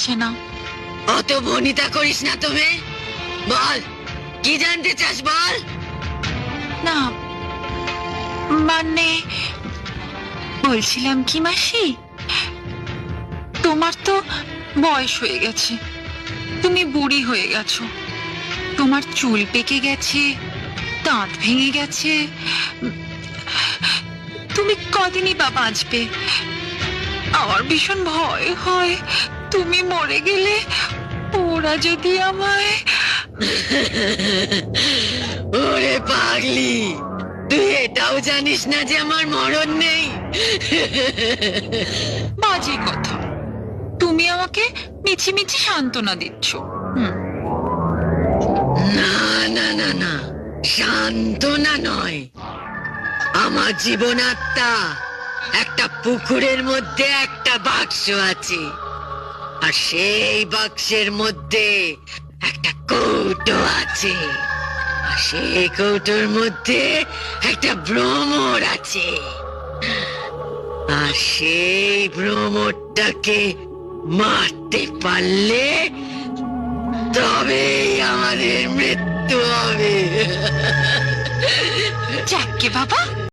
হচ্ছে না। অত ভনিতা করিস না তুমি, বল কি জানতে চাস বল। না মানে বলছিলাম কি মাসি, তোমার তো বয়স হয়ে গেছে, তুমি বুড়ি হয়ে গেছো, তোমার চুল পেকে গেছে, দাঁত ভেঙে গেছে, তুমি কদিনই বা বাঁচবে। আমার ভীষণ ভয় হয় তুমি মরে গেলে ওরা যদি আমায়। ওরে পাগলি, তুই এটাও জানিস না যে আমার মরণ নেই? বাজে কথা, তুমি আমাকে মিছিমিছি সান্ত্বনা দিচ্ছ। না না না না, সান্ত্বনা নয়, আমার জীবনাত্মা একটা পুকুরের মধ্যে একটা বাক্স আছে, আর সেই বাক্সের মধ্যে একটা কৌটো আছে, আর সেই কৌটোর মধ্যে একটা ভ্রমর আছে, আর সেই ভ্রমরটাকে মারতে পারলে তবেই আমাদের মৃত্যু হবে। যাকে বাবা,